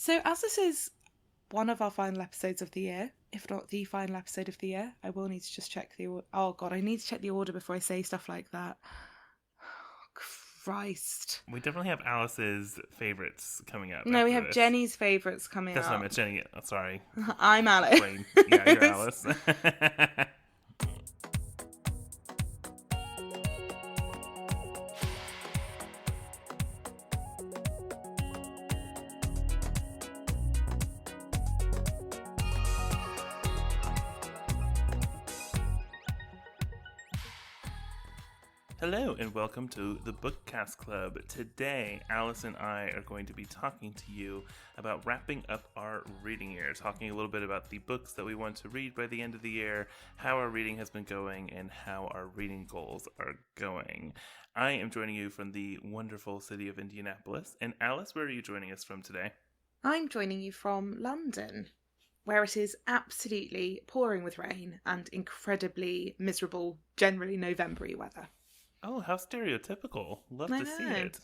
So as this is one of our final episodes of the year, if not the final episode of the year, I will need to just check the order. Oh God, I need to check the order before I say stuff like that. Christ. We definitely have Alice's favourites coming up. No, we have this. Jenny's favourites coming That's up. not meant Jenny. Oh, sorry. I'm Alice. Yeah, you're Alice. Hello and welcome to the Bookcast Club. Today, Alice and I are going to be talking to you about wrapping up our reading year, talking a little bit about the books that we want to read by the end of the year, how our reading has been going, and how our reading goals are going. I am joining you from the wonderful city of Indianapolis. And Alice, where are you joining us from today? I'm joining you from London, where it is absolutely pouring with rain and incredibly miserable, generally November-y weather. Oh, how stereotypical. Love to see it.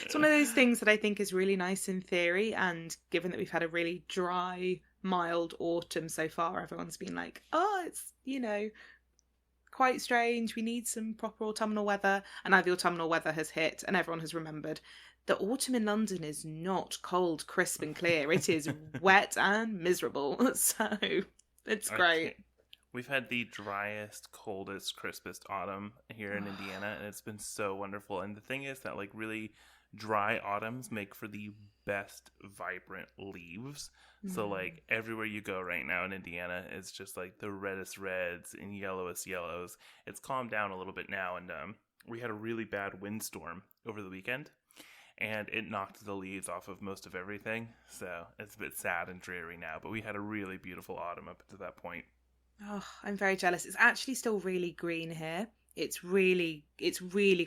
It's one of those things that I think is really nice in theory, and given that we've had a really dry, mild autumn so far, everyone's been like, oh, it's, quite strange, we need some proper autumnal weather, and now the autumnal weather has hit, and everyone has remembered that autumn in London is not cold, crisp and clear. It is wet and miserable, so it's great. Okay. We've had the driest, coldest, crispest autumn here in Indiana, and it's been so wonderful. And the thing is that, really dry autumns make for the best, vibrant leaves. So, everywhere you go right now in Indiana, it's just, the reddest reds and yellowest yellows. It's calmed down a little bit now, and we had a really bad windstorm over the weekend, and it knocked the leaves off of most of everything. So, it's a bit sad and dreary now, but we had a really beautiful autumn up to that point. Oh, I'm very jealous. It's actually still really green here. It's really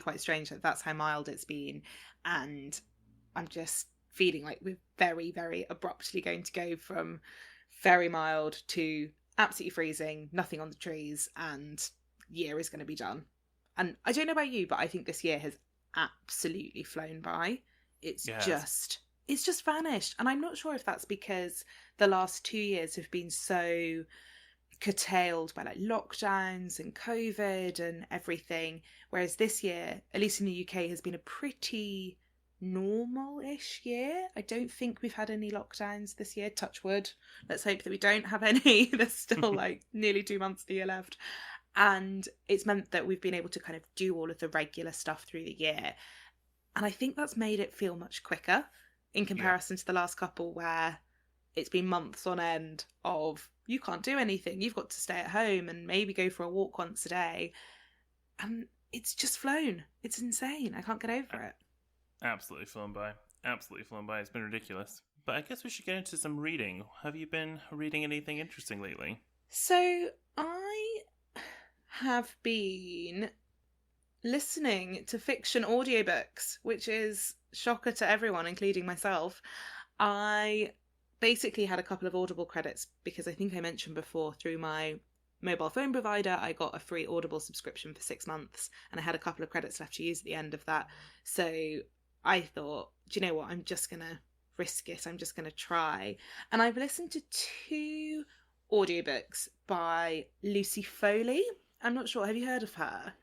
quite strange that that's how mild it's been. And I'm just feeling like we're very, very abruptly going to go from very mild to absolutely freezing, nothing on the trees, and year is going to be done. And I don't know about you, but I think this year has absolutely flown by. It's just vanished. And I'm not sure if that's because the last 2 years have been so curtailed by lockdowns and COVID and everything, whereas this year, at least in the UK, has been a pretty normal-ish year. I don't think we've had any lockdowns this year, touch wood. Let's hope that we don't have any. There's still nearly 2 months of the year left, and it's meant that we've been able to kind of do all of the regular stuff through the year, and I think that's made it feel much quicker in comparison to the last couple, where it's been months on end of you can't do anything, you've got to stay at home and maybe go for a walk once a day. And it's just flown. It's insane. I can't get over it. Absolutely flown by. It's been ridiculous. But I guess we should get into some reading. Have you been reading anything interesting lately? So I have been listening to fiction audiobooks, which is shocker to everyone, including myself. I basically had a couple of Audible credits because I think I mentioned before, through my mobile phone provider, I got a free Audible subscription for 6 months, and I had a couple of credits left to use at the end of that. So I thought, do you know what? I'm just going to risk it. I'm just going to try. And I've listened to 2 audiobooks by Lucy Foley. I'm not sure. Have you heard of her?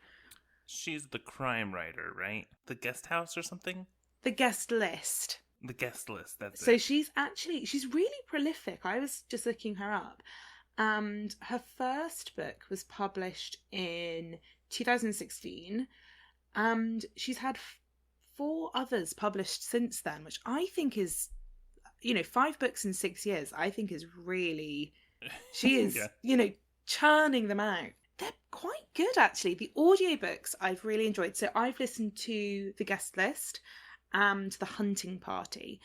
She's the crime writer, right? The Guest House or something? The Guest List. The Guest List, that's it. So she's really prolific. I was just looking her up. And her first book was published in 2016. And she's had 4 others published since then, which I think is, 5 books in 6 years, I think is really, she is, churning them out. They're quite good, actually. The audiobooks I've really enjoyed. So I've listened to The Guest List and The Hunting Party,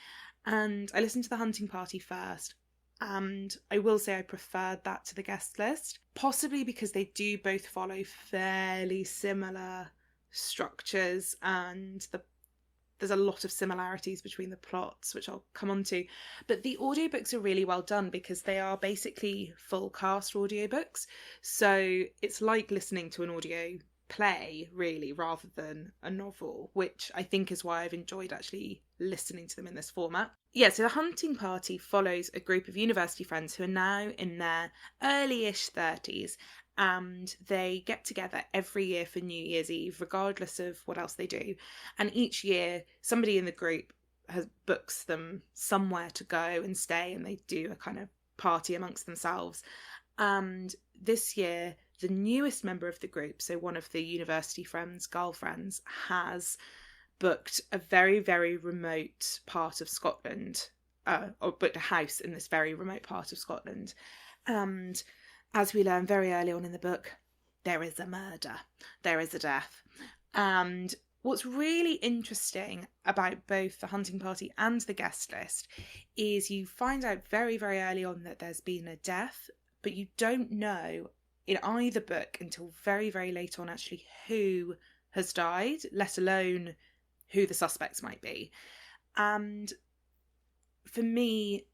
and I listened to The Hunting Party first, and I will say I preferred that to The Guest List, possibly because they do both follow fairly similar structures, and there's a lot of similarities between the plots, which I'll come on to. But the audiobooks are really well done because they are basically full cast audiobooks, so it's like listening to an audio play, really, rather than a novel, which I think is why I've enjoyed actually listening to them in this format. Yeah, so The Hunting Party follows a group of university friends who are now in their early-ish 30s, and they get together every year for New Year's Eve, regardless of what else they do. And each year, somebody in the group books them somewhere to go and stay, and they do a kind of party amongst themselves. And this year, the newest member of the group, so one of the university friends' girlfriends, has booked a very, very remote part of Scotland, or booked a house in this very remote part of Scotland. And as we learn very early on in the book, there is a murder, there is a death. And what's really interesting about both The Hunting Party and The Guest List is you find out very, very early on that there's been a death, but you don't know in either book until very, very late on actually who has died, let alone who the suspects might be. And for me,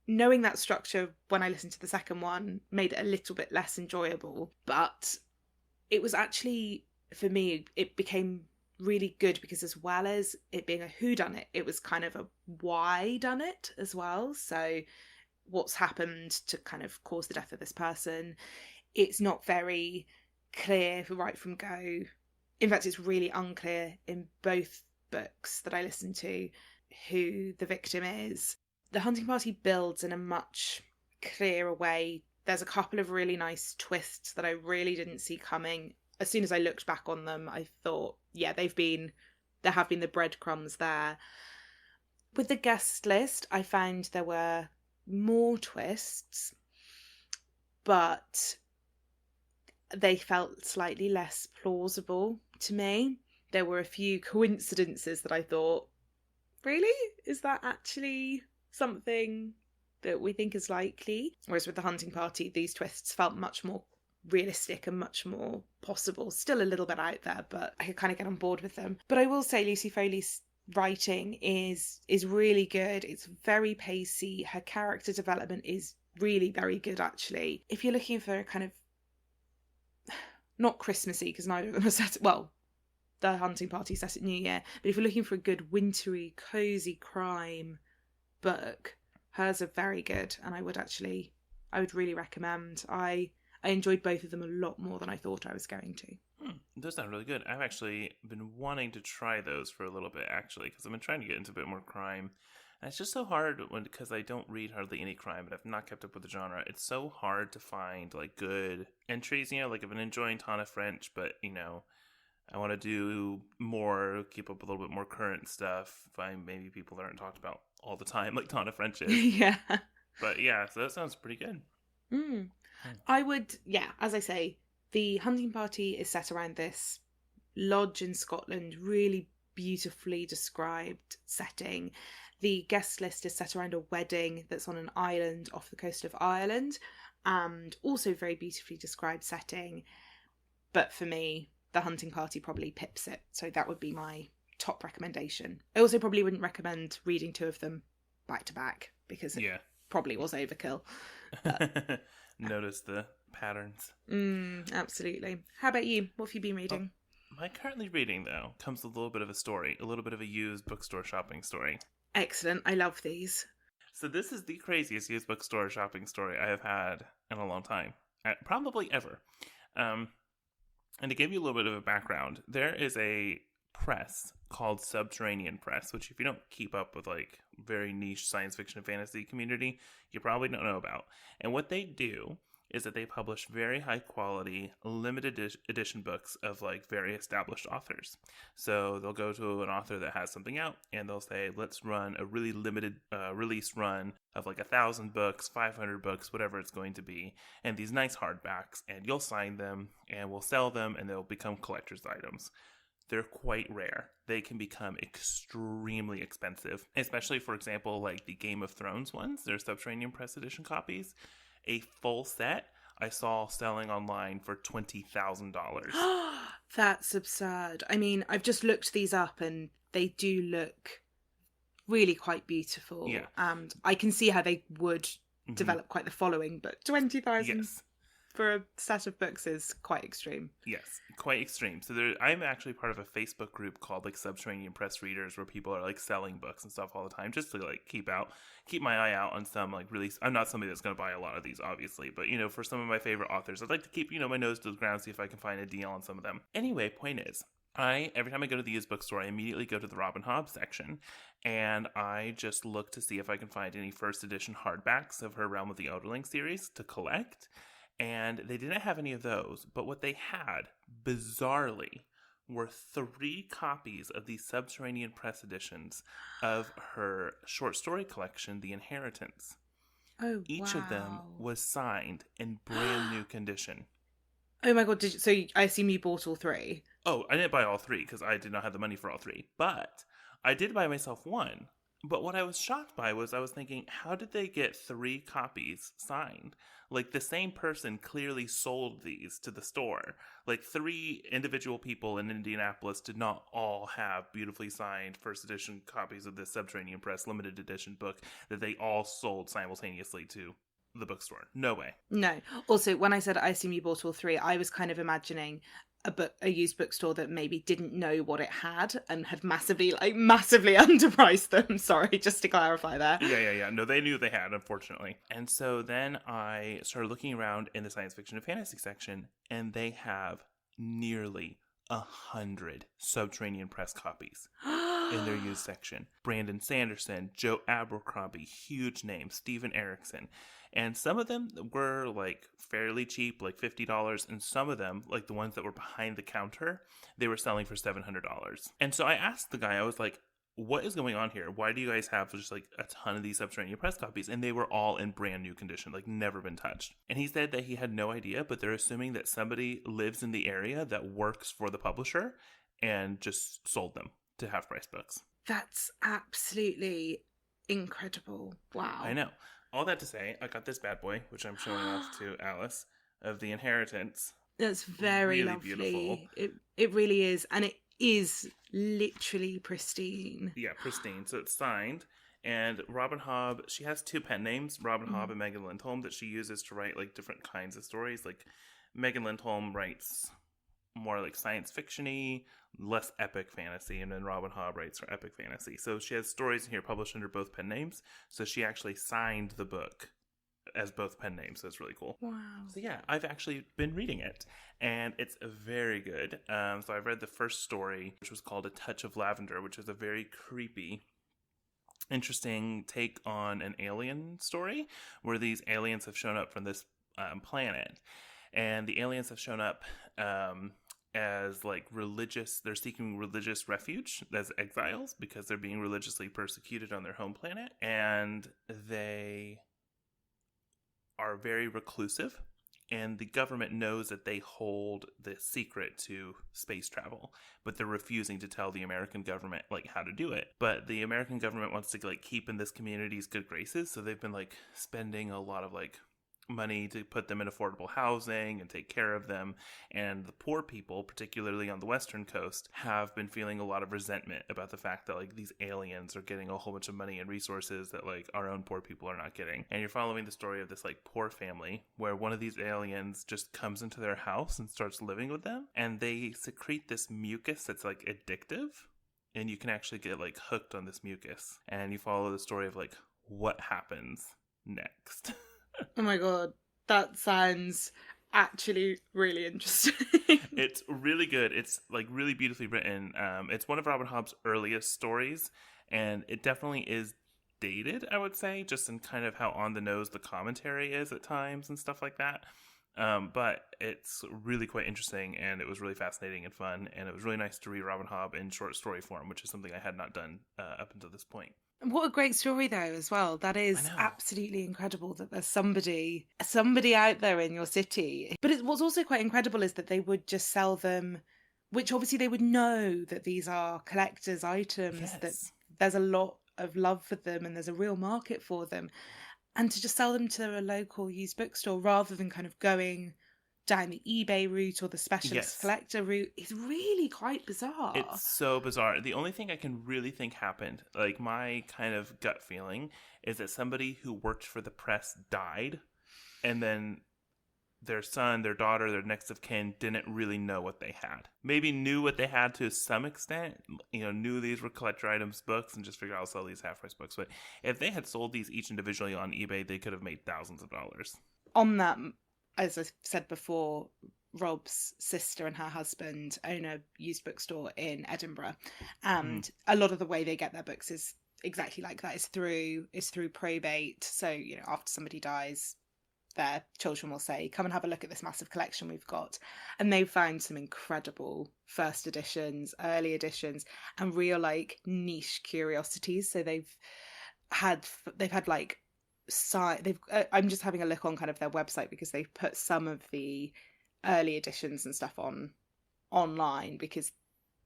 knowing that structure when I listened to the second one made it a little bit less enjoyable. But it was actually, for me, it became really good because as well as it being a whodunit, it was kind of a why done it as well. So what's happened to kind of cause the death of this person. It's not very clear right from go. In fact, it's really unclear in both books that I listened to who the victim is. The Hunting Party builds in a much clearer way. There's a couple of really nice twists that I really didn't see coming. As soon as I looked back on them, I thought, yeah, there have been the breadcrumbs there. With The Guest List, I found there were more twists, but they felt slightly less plausible to me. There were a few coincidences that I thought, really? Is that actually something that we think is likely? Whereas with The Hunting Party, these twists felt much more realistic and much more possible. Still a little bit out there, but I could kind of get on board with them. But I will say Lucy Foley's writing is really good. It's very pacey. Her character development is really very good, actually. If you're looking for a kind of not Christmassy, because neither of them are set, well, The Hunting Party set at New Year, but if you're looking for a good wintry, cosy crime book, hers are very good, and I would really recommend. I enjoyed both of them a lot more than I thought I was going to. Those sound really good. I've actually been wanting to try those for a little bit, actually, because I've been trying to get into a bit more crime. And it's just so hard because I don't read hardly any crime, but I've not kept up with the genre. It's so hard to find like good entries, like I've been enjoying Ton of French, but I want to do more, keep up a little bit more current stuff. Find maybe people that aren't talked about all the time, like Ton of French is. Yeah. But yeah, so that sounds pretty good. I would, as I say, The Hunting Party is set around this lodge in Scotland, really beautifully described setting. The Guest List is set around a wedding that's on an island off the coast of Ireland, and also very beautifully described setting. But for me, The Hunting Party probably pips it, so that would be my top recommendation. I also probably wouldn't recommend reading two of them back to back, because it probably was overkill. But notice the patterns. Absolutely. How about you? What have you been reading? My currently reading, though, comes with a little bit of a story, a little bit of a used bookstore shopping story. Excellent. I love these. So this is the craziest used bookstore shopping story I have had in a long time. Probably ever. And to give you a little bit of a background, there is a press called Subterranean Press, which if you don't keep up with like very niche science fiction and fantasy community, you probably don't know about. And what they do is that they publish very high quality limited edition books of like very established authors. So they'll go to an author that has something out and they'll say, let's run a really limited release run of like 1,000 books, 500 books, whatever it's going to be, and these nice hardbacks, and you'll sign them and we'll sell them and they'll become collector's items. They're quite rare. They can become extremely expensive, especially, for example, like the Game of Thrones ones. They're Subterranean Press edition copies. A full set I saw selling online for $20,000. That's absurd. I mean, I've just looked these up and they do look really quite beautiful. Yeah. And I can see how they would develop quite the following, but 20,000. Yes. for a set of books is quite extreme. Yes, quite extreme. So I'm actually part of a Facebook group called like Subterranean Press Readers, where people are like selling books and stuff all the time, just to like keep my eye out on some like really. I'm not somebody that's going to buy a lot of these, obviously, but for some of my favorite authors, I'd like to keep my nose to the ground, see if I can find a deal on some of them. Anyway, point is, every time I go to the used bookstore, I immediately go to the Robin Hobb section, and I just look to see if I can find any first edition hardbacks of her Realm of the Elderling series to collect. And they didn't have any of those, but what they had, bizarrely, were 3 copies of the Subterranean Press editions of her short story collection, The Inheritance. Oh, Each of them was signed in brand new condition. Oh my god, so I assume you bought all 3? Oh, I didn't buy all 3 because I did not have the money for all 3, but I did buy myself 1. But what I was shocked by was I was thinking, how did they get 3 copies signed? Like, the same person clearly sold these to the store. Like, 3 individual people in Indianapolis did not all have beautifully signed first edition copies of this Subterranean Press limited edition book that they all sold simultaneously to the bookstore. No way. No. Also, when I said I assume you bought all 3, I was kind of imagining a used bookstore that maybe didn't know what it had and had massively underpriced them. Sorry, just to clarify there. Yeah. No, they knew they had, unfortunately. And so then I started looking around in the science fiction and fantasy section, and they have nearly 100 Subterranean Press copies in their used section. Brandon Sanderson, Joe Abercrombie, huge names, Steven Erickson. And some of them were like fairly cheap, like $50. And some of them, like the ones that were behind the counter, they were selling for $700. And so I asked the guy, I was like, what is going on here? Why do you guys have just like a ton of these Subterranean Press copies? And they were all in brand new condition, like never been touched. And he said that he had no idea, but they're assuming that somebody lives in the area that works for the publisher and just sold them to half price books. That's absolutely incredible. Wow. I know. All that to say, I got this bad boy, which I'm showing off to Alice, of The Inheritance. That's very really lovely. Beautiful. It really is. And it is literally pristine. Yeah, pristine. So it's signed. And Robin Hobb, she has 2 pen names, Robin Hobb and Megan Lindholm, that she uses to write like different kinds of stories. Like Megan Lindholm writes more like science fiction-y, less epic fantasy, and then Robin Hobb writes for epic fantasy. So she has stories in here published under both pen names. So she actually signed the book as both pen names. So it's really cool. Wow. So yeah, I've actually been reading it, and it's very good. So I've read the first story, which was called A Touch of Lavender, which is a very creepy, interesting take on an alien story, where these aliens have shown up from this planet. And the aliens have shown up as like religious, they're seeking religious refuge as exiles because they're being religiously persecuted on their home planet. And they are very reclusive. And the government knows that they hold the secret to space travel, but they're refusing to tell the American government like how to do it. But the American government wants to like keep in this community's good graces, so they've been like spending a lot of like money to put them in affordable housing and take care of them. And the poor people, particularly on the western coast, have been feeling a lot of resentment about the fact that like these aliens are getting a whole bunch of money and resources that like our own poor people are not getting. And you're following the story of this like poor family where one of these aliens just comes into their house and starts living with them, and they secrete this mucus that's like addictive, and you can actually get like hooked on this mucus. And you follow the story of like what happens next. Oh my god, that sounds actually really interesting. It's really good. It's like really beautifully written. It's one of Robin Hobb's earliest stories, and it definitely is dated, I would say, just in kind of how on the nose the commentary is at times and stuff like that. But it's really quite interesting, and it was really fascinating and fun, and it was really nice to read Robin Hobb in short story form, which is something I had not done up until this point. What a great story, though, as well. That is absolutely incredible that there's somebody out there in your city. But what's also quite incredible is that they would just sell them, which obviously they would know that these are collector's items, Yes. that there's a lot of love for them and there's a real market for them. And to just sell them to a local used bookstore rather than kind of going down the eBay route or the specialist collector route is really quite bizarre. It's so bizarre. The only thing I can really think happened, like my kind of gut feeling, is that somebody who worked for the press died, and then their son, their daughter, their next of kin didn't really know what they had. Maybe knew what they had to some extent, knew these were collector items books and just figured I'll sell these half-price books. But if they had sold these each individually on eBay, they could have made thousands of dollars. On that, as I said before, Rob's sister and her husband own a used bookstore in Edinburgh, and a lot of the way they get their books is exactly like that. It's through probate. So after somebody dies, their children will say, come and have a look at this massive collection we've got. And they've found some incredible first editions, early editions, and real niche curiosities. So they've had I'm just having a look on kind of their website, because they've put some of the early editions and stuff online, because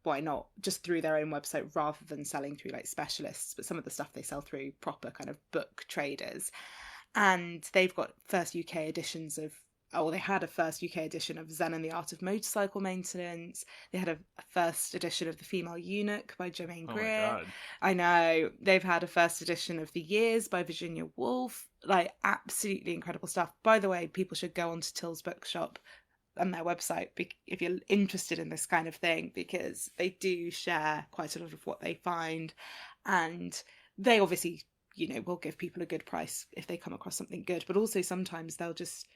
why not, just through their own website rather than selling through specialists. But some of the stuff they sell through proper kind of book traders. And they've got first UK editions they had a first UK edition of Zen and the Art of Motorcycle Maintenance. They had a first edition of The Female Eunuch by Germaine Greer. Oh my God. I know. They've had a first edition of The Years by Virginia Woolf. Absolutely incredible stuff. By the way, people should go on to Till's Bookshop and their website if you're interested in this kind of thing, because they do share quite a lot of what they find. And they obviously will give people a good price if they come across something good, but also sometimes they'll just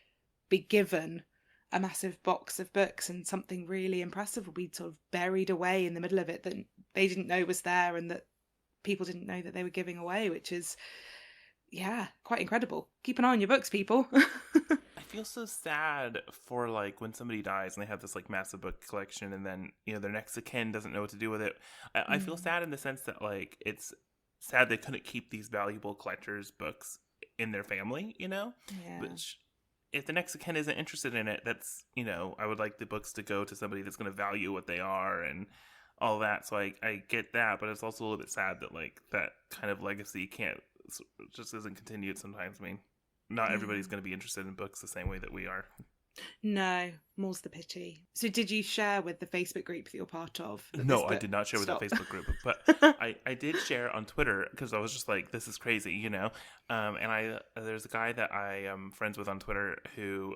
be given a massive box of books and something really impressive will be sort of buried away in the middle of it that they didn't know was there and that people didn't know that they were giving away, which is, quite incredible. Keep an eye on your books, people. I feel so sad for when somebody dies and they have this massive book collection and then their next of kin doesn't know what to do with it. I feel sad in the sense that it's sad they couldn't keep these valuable collectors' books in their family, Which, if the next of kin isn't interested in it, that's, I would like the books to go to somebody that's going to value what they are and all that. So I get that, but it's also a little bit sad that that kind of legacy just isn't continued sometimes. I mean, not everybody's going to be interested in books the same way that we are. No, more's the pity. So did you share with the Facebook group that you're part of? No, I did not share with that Facebook group, but I did share on Twitter because I was just this is crazy, and there's a guy that I am friends with on Twitter who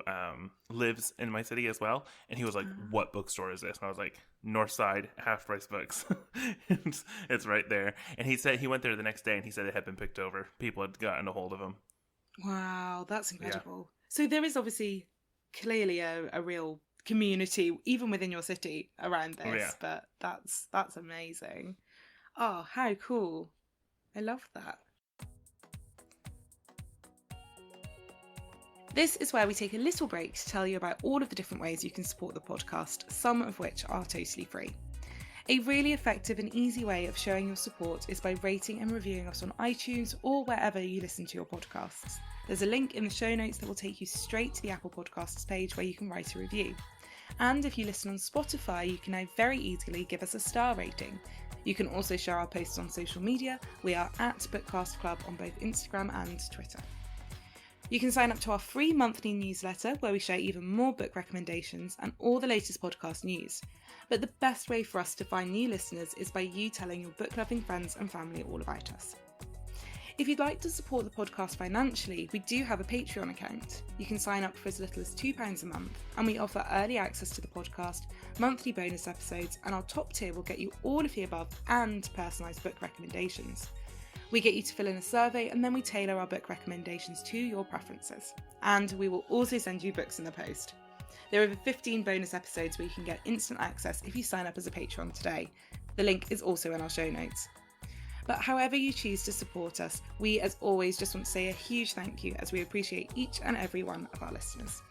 lives in my city as well, and he was like, what bookstore is this? And I was like, Northside Half Price Books. It's right there. And he said he went there the next day and he said it had been picked over. People had gotten a hold of him. Wow, that's incredible. Yeah. So there is obviously clearly a real community even within your city around this, but that's amazing. Oh, how cool. I love that. This is where we take a little break to tell you about all of the different ways you can support the podcast, some of which are totally free. A really effective and easy way of showing your support is by rating and reviewing us on iTunes or wherever you listen to your podcasts. There's a link in the show notes that will take you straight to the Apple Podcasts page where you can write a review. And if you listen on Spotify, you can now very easily give us a star rating. You can also share our posts on social media. We are at Bookcast Club on both Instagram and Twitter. You can sign up to our free monthly newsletter where we share even more book recommendations and all the latest podcast news. But the best way for us to find new listeners is by you telling your book-loving friends and family all about us. If you'd like to support the podcast financially, we do have a Patreon account. You can sign up for as little as £2 a month, and we offer early access to the podcast, monthly bonus episodes, and our top tier will get you all of the above and personalised book recommendations. We get you to fill in a survey and then we tailor our book recommendations to your preferences. And we will also send you books in the post. There are over 15 bonus episodes where you can get instant access if you sign up as a Patreon today. The link is also in our show notes. But however you choose to support us, we as always just want to say a huge thank you as we appreciate each and every one of our listeners.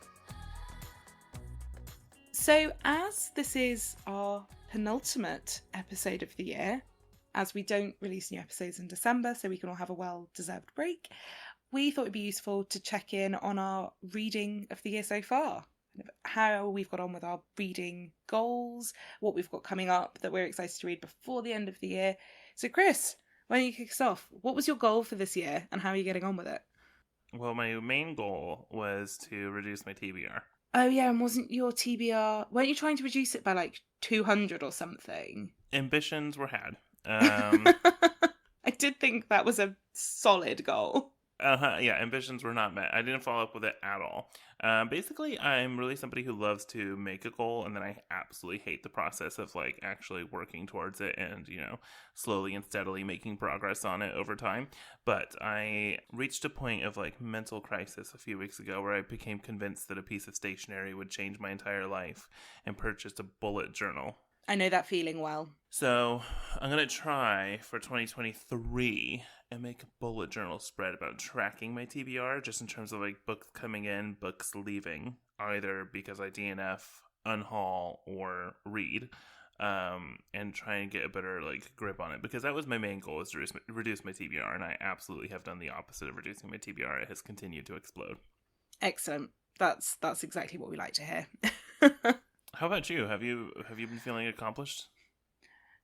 So as this is our penultimate episode of the year, as we don't release new episodes in December so we can all have a well-deserved break, we thought it'd be useful to check in on our reading of the year so far. How we've got on with our reading goals, what we've got coming up that we're excited to read before the end of the year. So Chris, why don't you kick us off? What was your goal for this year and how are you getting on with it? Well, my main goal was to reduce my TBR. Oh yeah, and wasn't your TBR... weren't you trying to reduce it by 200 or something? Ambitions were had. I did think that was a solid goal. Yeah, ambitions were not met. I didn't follow up with it at all. Basically, I'm really somebody who loves to make a goal, and then I absolutely hate the process of like actually working towards it and, slowly and steadily making progress on it over time. But I reached a point of like mental crisis a few weeks ago where I became convinced that a piece of stationery would change my entire life and purchased a bullet journal. I know that feeling well. So I'm going to try for 2023 and make a bullet journal spread about tracking my TBR, just in terms of like books coming in, books leaving, either because I DNF, unhaul, or read, and try and get a better like grip on it, because that was my main goal, was to reduce my TBR, and I absolutely have done the opposite of reducing my TBR. It has continued to explode. Excellent. That's exactly what we like to hear. How about you? Have you been feeling accomplished?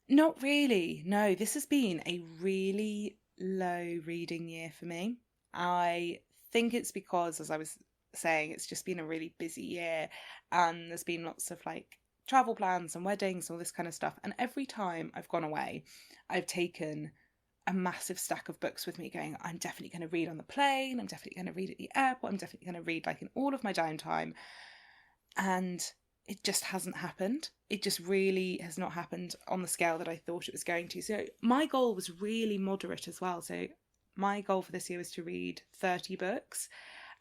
Not really. No, this has been a really low reading year for me. I think it's because, as I was saying, it's just been a really busy year, and there's been lots of like travel plans and weddings, all this kind of stuff. And every time I've gone away, I've taken a massive stack of books with me going, I'm definitely going to read on the plane, I'm definitely going to read at the airport, I'm definitely going to read like in all of my downtime. And it just hasn't happened. It just really has not happened on the scale that I thought it was going to. So my goal was really moderate as well. So my goal for this year was to read 30 books.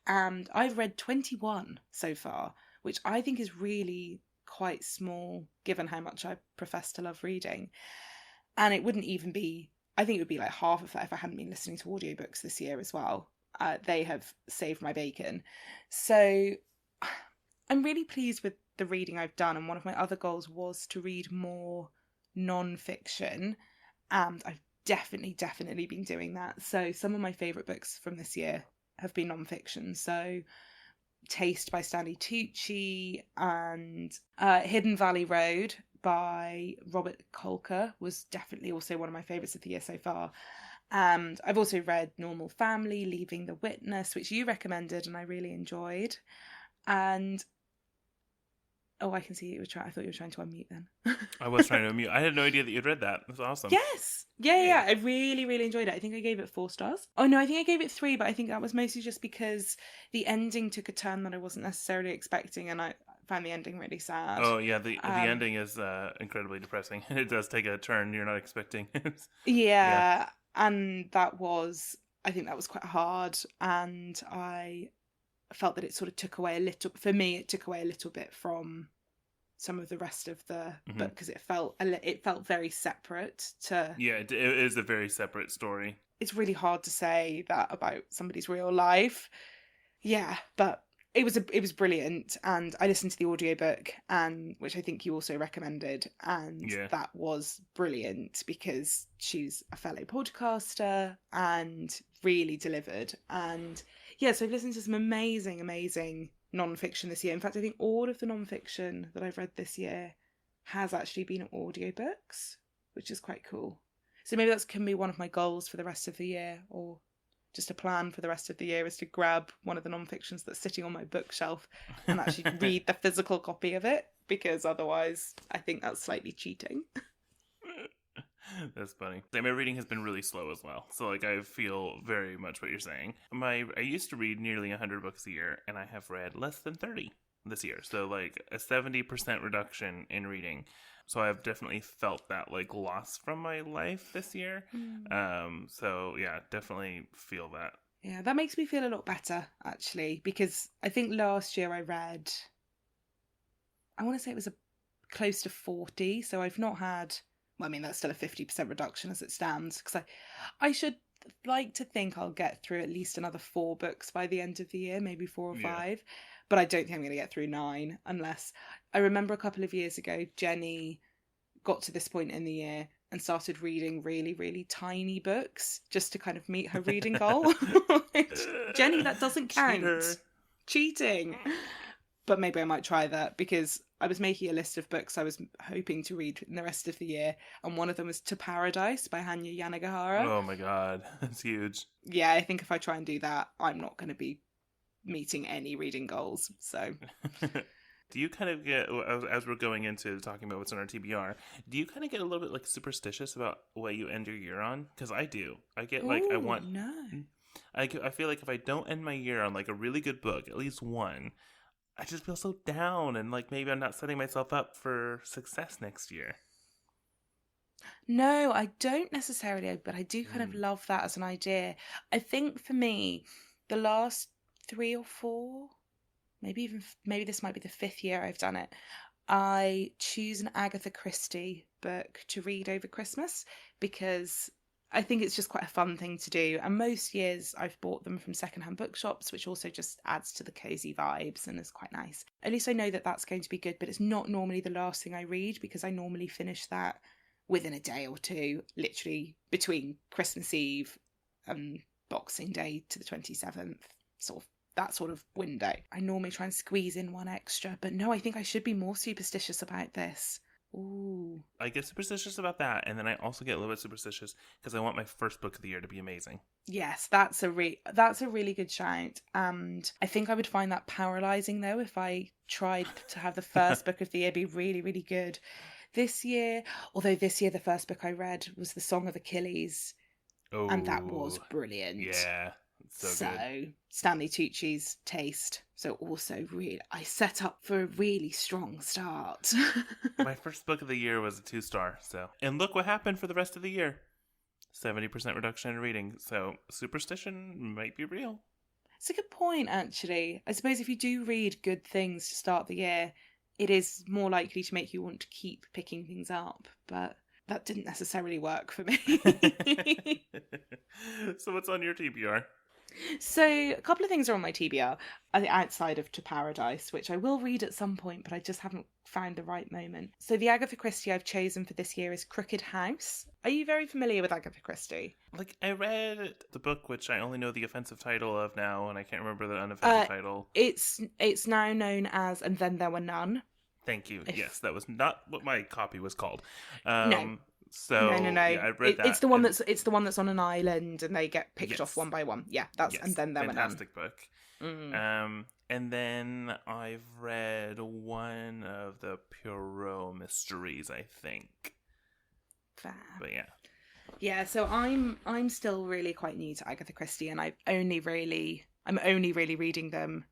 And I've read 21 so far, which I think is really quite small given how much I profess to love reading. And it wouldn't even be, I think it would be like half of that if I hadn't been listening to audiobooks this year as well. They have saved my bacon. So I'm really pleased with the reading I've done, and one of my other goals was to read more non-fiction, and I've definitely been doing that. So some of my favourite books from this year have been non-fiction. So Taste by Stanley Tucci and Hidden Valley Road by Robert Kolker was definitely also one of my favourites of the year so far. And I've also read Normal Family, Leaving the Witness, which you recommended and I really enjoyed. And oh, I can see you were trying. I thought you were trying to unmute then. I was trying to unmute. I had no idea that you'd read that. That's awesome. Yes. Yeah. I really enjoyed it. I think I gave it 4 stars. Oh, no, I think I gave it 3, but I think that was mostly just because the ending took a turn that I wasn't necessarily expecting, and I found the ending really sad. Oh, yeah. The ending is incredibly depressing. It does take a turn you're not expecting. Yeah. And I think that was quite hard, and I felt that it sort of took away a little, for me, it took away a little bit from some of the rest of the book, because it felt very separate to... Yeah, it is a very separate story. It's really hard to say that about somebody's real life. Yeah, but it was brilliant, and I listened to the audiobook, and which I think you also recommended, and that was brilliant because she's a fellow podcaster and really delivered. And yeah, so I've listened to some amazing non-fiction this year. In fact, I think all of the non-fiction that I've read this year has actually been audiobooks, which is quite cool. So maybe that can be one of my goals for the rest of the year, or just a plan for the rest of the year, is to grab one of the non-fictions that's sitting on my bookshelf and actually read the physical copy of it, because otherwise I think that's slightly cheating. That's funny. My reading has been really slow as well. So like I feel very much what you're saying. I used to read nearly 100 books a year, and I have read less than 30 this year. So like a 70% reduction in reading. So I've definitely felt that like loss from my life this year. So yeah, definitely feel that. Yeah, that makes me feel a lot better actually, because I think last year I read, I want to say it was close to 40. So I've not had, well, I mean, that's still a 50% reduction as it stands, because I should like to think I'll get through at least another 4 books by the end of the year, maybe 4 or 5. But I don't think I'm going to get through 9, unless... I remember a couple of years ago, Jenny got to this point in the year and started reading really tiny books just to kind of meet her reading goal. Jenny, that doesn't count. Cheating. But maybe I might try that, because I was making a list of books I was hoping to read in the rest of the year, and one of them was To Paradise by Hanya Yanagihara. Oh my god, that's huge. Yeah, I think if I try and do that, I'm not going to be meeting any reading goals. So do you kind of get, as we're going into talking about what's on our TBR, do you kind of get a little bit like superstitious about what you end your year on? Because I do. I get like, I feel like if I don't end my year on like a really good book, at least one, I just feel so down, and like maybe I'm not setting myself up for success next year. No, I don't necessarily, but I do kind of love that as an idea. I think for me, the last 3 or 4, maybe this might be the 5th year I've done it, I choose an Agatha Christie book to read over Christmas because I think it's just quite a fun thing to do. And most years I've bought them from secondhand bookshops, which also just adds to the cozy vibes and is quite nice. At least I know that that's going to be good, but it's not normally the last thing I read because I normally finish that within a day or two, literally between Christmas Eve and Boxing Day to the 27th, sort of that sort of window. I normally try and squeeze in one extra, but no, I think I should be more superstitious about this. Ooh. I get superstitious about that, and then I also get a little bit superstitious because I want my first book of the year to be amazing. Yes, that's a really good shout. And I think I would find that paralyzing though if I tried to have the first book of the year be really, really good. This year the first book I read was The Song of Achilles, and that was brilliant. Yeah, so good. Stanley Tucci's taste. So also really, I set up for a really strong start. My first book of the year was a 2-star. So, and look what happened for the rest of the year. 70% reduction in reading. So superstition might be real. It's a good point, actually. I suppose if you do read good things to start the year, it is more likely to make you want to keep picking things up, but that didn't necessarily work for me. So what's on your TBR? So a couple of things are on my TBR, outside of To Paradise, which I will read at some point, but I just haven't found the right moment. So the Agatha Christie I've chosen for this year is Crooked House. Are you very familiar with Agatha Christie? Like, I read the book, which I only know the offensive title of now, and I can't remember the unoffensive title. It's now known as And Then There Were None. Thank you. Yes, that was not what my copy was called. No. So no. Yeah, I read that. It's the one that's on an island and they get picked off one by one. Yeah, And Then There Were None. Fantastic book. And then I've read one of the Poirot mysteries, I think. Fair. But yeah. Yeah, so I'm still really quite new to Agatha Christie, and I'm only really reading them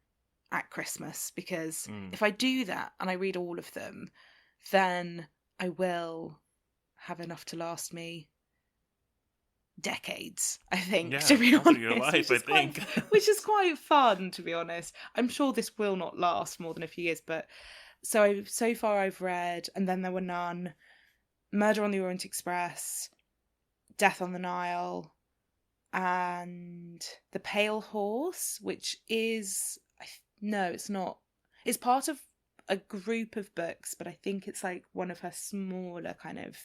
at Christmas, because if I do that and I read all of them, then I will have enough to last me decades, I think, to be honest. Your life, I think. Which is quite fun, to be honest. I'm sure this will not last more than a few years, but so far I've read And Then There Were None, Murder on the Orient Express, Death on the Nile, and The Pale Horse, which is... No, it's not. It's part of a group of books, but I think it's like one of her smaller kind of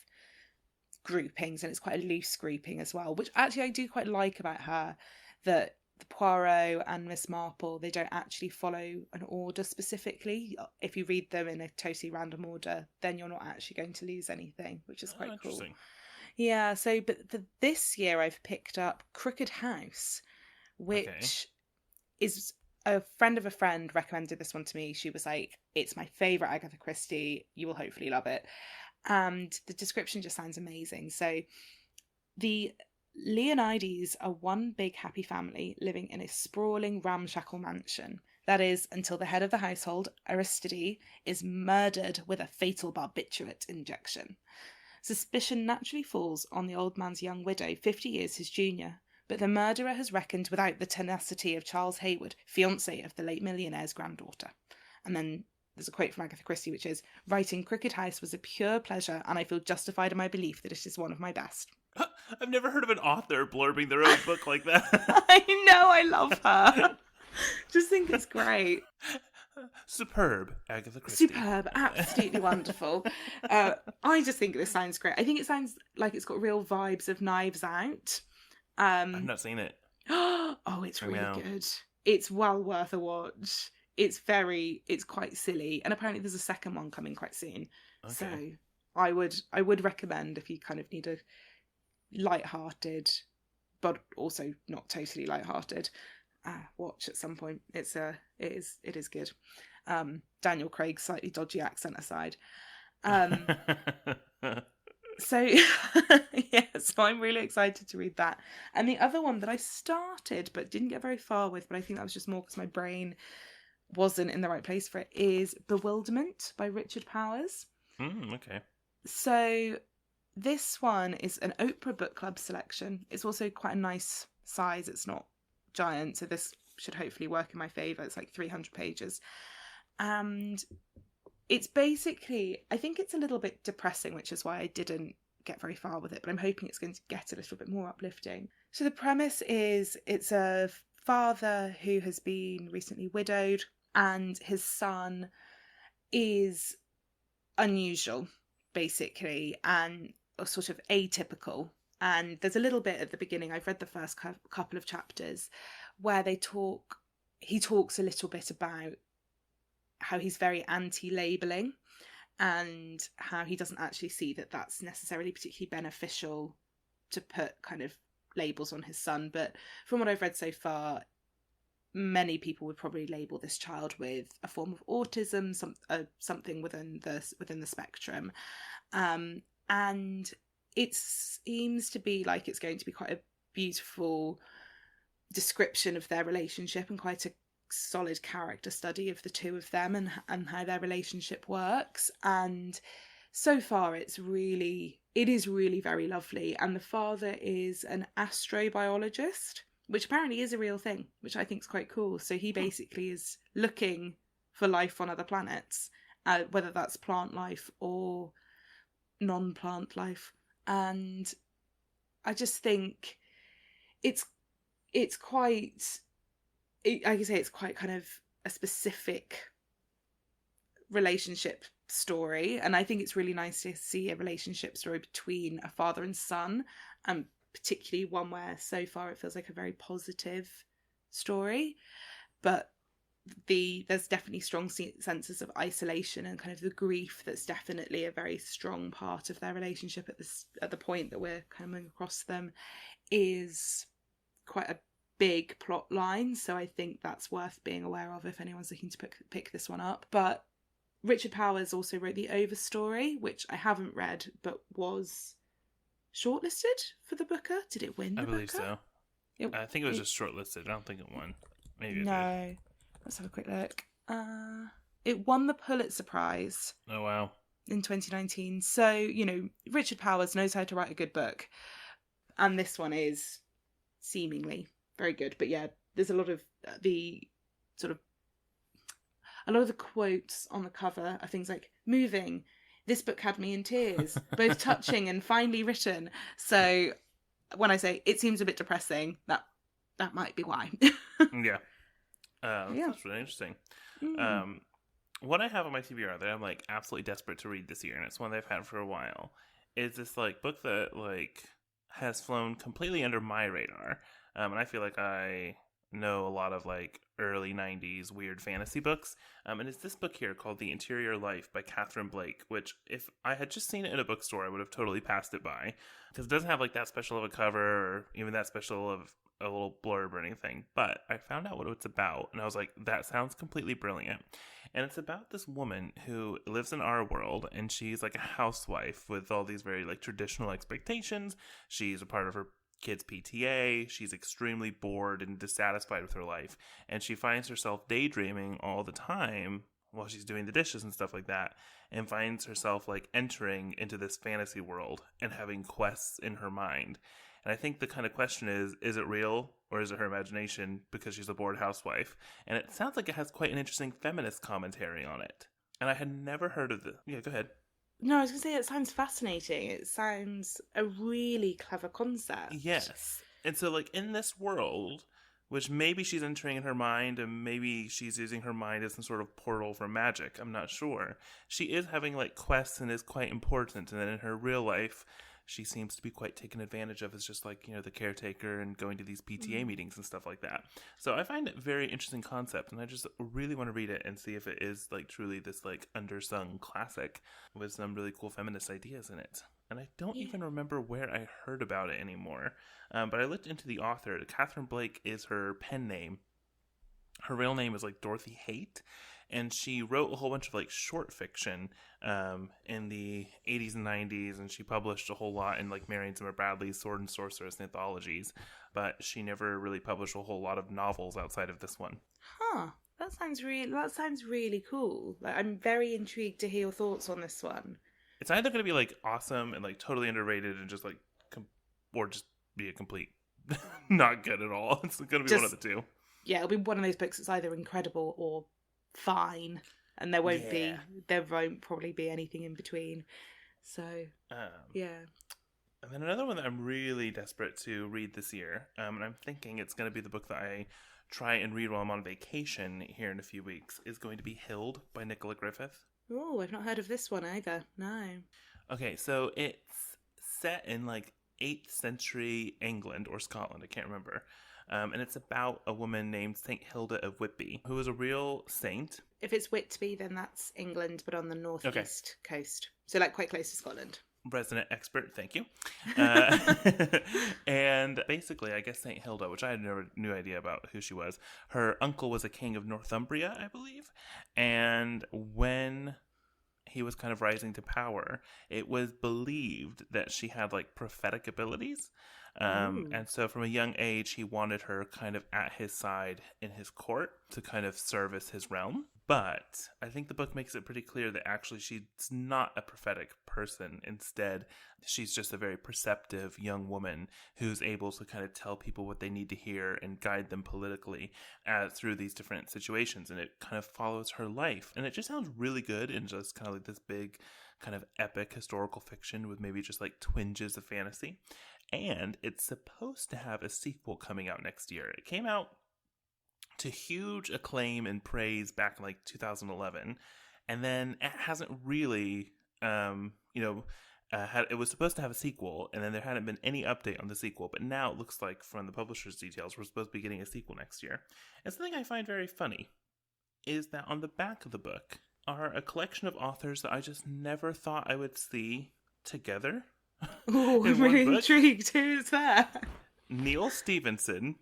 groupings, and it's quite a loose grouping as well, which actually I do quite like about her, that the Poirot and Miss Marple, they don't actually follow an order specifically. If you read them in a totally random order, then you're not actually going to lose anything, which is quite cool. Yeah, so, but for this year I've picked up Crooked House, which is... A friend of a friend recommended this one to me. She was like, it's my favourite Agatha Christie. You will hopefully love it. And the description just sounds amazing. So the Leonides are one big happy family living in a sprawling ramshackle mansion. That is, until the head of the household, Aristide, is murdered with a fatal barbiturate injection. Suspicion naturally falls on the old man's young widow, 50 years his junior. But the murderer has reckoned without the tenacity of Charles Hayward, fiancé of the late millionaire's granddaughter. And then there's a quote from Agatha Christie, which is, writing Crooked House was a pure pleasure, and I feel justified in my belief that it is one of my best. I've never heard of an author blurbing their own book like that. I know, I love her. Just think it's great. Superb, Agatha Christie. Superb, absolutely wonderful. I just think this sounds great. I think it sounds like it's got real vibes of Knives Out. I've not seen it. Oh, it's really good. It's well worth a watch. It's quite silly, and apparently there's a second one coming quite soon. Okay. So I would recommend, if you kind of need a light-hearted, but also not totally light-hearted, watch at some point. It is good. Daniel Craig's slightly dodgy accent aside. So, yeah, so I'm really excited to read that. And the other one that I started but didn't get very far with, but I think that was just more because my brain wasn't in the right place for it, is Bewilderment by Richard Powers. Okay. So this one is an Oprah Book Club selection. It's also quite a nice size. It's not giant, so this should hopefully work in my favour. It's like 300 pages. And it's basically, I think it's a little bit depressing, which is why I didn't get very far with it, but I'm hoping it's going to get a little bit more uplifting. So the premise is it's a father who has been recently widowed, and his son is unusual, basically, and sort of atypical. And there's a little bit at the beginning, I've read the first couple of chapters, where he talks a little bit about how he's very anti-labelling and how he doesn't actually see that that's necessarily particularly beneficial to put kind of labels on his son. But from what I've read so far, many people would probably label this child with a form of autism, something within the spectrum. And it seems to be like it's going to be quite a beautiful description of their relationship and quite a solid character study of the two of them and how their relationship works. And so far it is really very lovely. And the father is an astrobiologist, which apparently is a real thing, which I think is quite cool. So he basically is looking for life on other planets, whether that's plant life or non-plant life. And I just think it's quite, like I say, it's quite kind of a specific relationship story, and I think it's really nice to see a relationship story between a father and son, and particularly one where so far it feels like a very positive story, but there's definitely strong senses of isolation and kind of the grief that's definitely a very strong part of their relationship at the point that we're coming across them is quite a big plot line. So I think that's worth being aware of if anyone's looking to pick this one up. But Richard Powers also wrote The Overstory, which I haven't read but was shortlisted for the Booker. Did it win the Booker? I believe so. I think it was just shortlisted. I don't think it won. Maybe it no. Did. Let's have a quick look. It won the Pulitzer Prize. Oh, wow. In 2019. So, you know, Richard Powers knows how to write a good book. And this one is seemingly very good. But yeah, there's a lot of the quotes on the cover are things like, moving, this book had me in tears, both touching and finely written. So when I say it seems a bit depressing, that might be why. Yeah. That's really interesting. What I have on my TBR that I'm like absolutely desperate to read this year, and it's one that I've had for a while, is this like book that like has flown completely under my radar. And I feel like I know a lot of like early 90s weird fantasy books. And it's this book here called The Interior Life by Katherine Blake, which if I had just seen it in a bookstore, I would have totally passed it by, because it doesn't have like that special of a cover or even that special of a little blurb or anything. But I found out what it's about, and I was like, that sounds completely brilliant. And it's about this woman who lives in our world, and she's like a housewife with all these very like traditional expectations. She's a part of her kids' PTA. She's extremely bored and dissatisfied with her life, and she finds herself daydreaming all the time while she's doing the dishes and stuff like that, and finds herself like entering into this fantasy world and having quests in her mind. And I think the kind of question is it real or is it her imagination because she's a bored housewife? And it sounds like it has quite an interesting feminist commentary on it. And I had never heard of this. Yeah, go ahead. No, I was going to say, it sounds fascinating. It sounds a really clever concept. Yes. And so, like, in this world, which maybe she's entering in her mind, and maybe she's using her mind as some sort of portal for magic, I'm not sure. She is having, like, quests and is quite important. And then in her real life, she seems to be quite taken advantage of as just like, you know, the caretaker and going to these PTA meetings and stuff like that. So I find it a very interesting concept, and I just really want to read it and see if it is like truly this like undersung classic with some really cool feminist ideas in it. And I don't even remember where I heard about it anymore. But I looked into the author. Katherine Blake is her pen name. Her real name is like Dorothy Haight, and she wrote a whole bunch of like short fiction in the 80s and 90s, and she published a whole lot in like Marion Zimmer Bradley's Sword and Sorceress anthologies, but she never really published a whole lot of novels outside of this one. Huh. That sounds really cool. Like, I'm very intrigued to hear your thoughts on this one. It's either going to be like awesome and like totally underrated and just like or just be a complete not good at all. It's going to be one of the two. Yeah, it'll be one of those books that's either incredible or fine, and there won't probably be anything in between. So yeah. And then another one that I'm really desperate to read this year, and I'm thinking it's going to be the book that I try and read while I'm on vacation here in a few weeks, is going to be Hild by Nicola Griffith. Oh, I've not heard of this one either. No. Okay, so it's set in like 8th century England or Scotland, I can't remember. And it's about a woman named St. Hilda of Whitby, who was a real saint. If it's Whitby, then that's England, but on the northeast coast. So like quite close to Scotland. Resident expert, thank you. And basically, I guess St. Hilda, which I had no idea about who she was, her uncle was a king of Northumbria, I believe. And when he was kind of rising to power, it was believed that she had like prophetic abilities. And so from a young age, he wanted her kind of at his side in his court to kind of service his realm. But I think the book makes it pretty clear that actually she's not a prophetic person. Instead, she's just a very perceptive young woman who's able to kind of tell people what they need to hear and guide them politically through these different situations. And it kind of follows her life. And it just sounds really good and just kind of like this big kind of epic historical fiction with maybe just like twinges of fantasy. And it's supposed to have a sequel coming out next year. It came out to huge acclaim and praise back in like 2011. And then it hasn't really, it was supposed to have a sequel. And then there hadn't been any update on the sequel. But now it looks like from the publisher's details, we're supposed to be getting a sequel next year. And something I find very funny is that on the back of the book are a collection of authors that I just never thought I would see together. Oh, I'm really intrigued. Who's that? Neil Stevenson,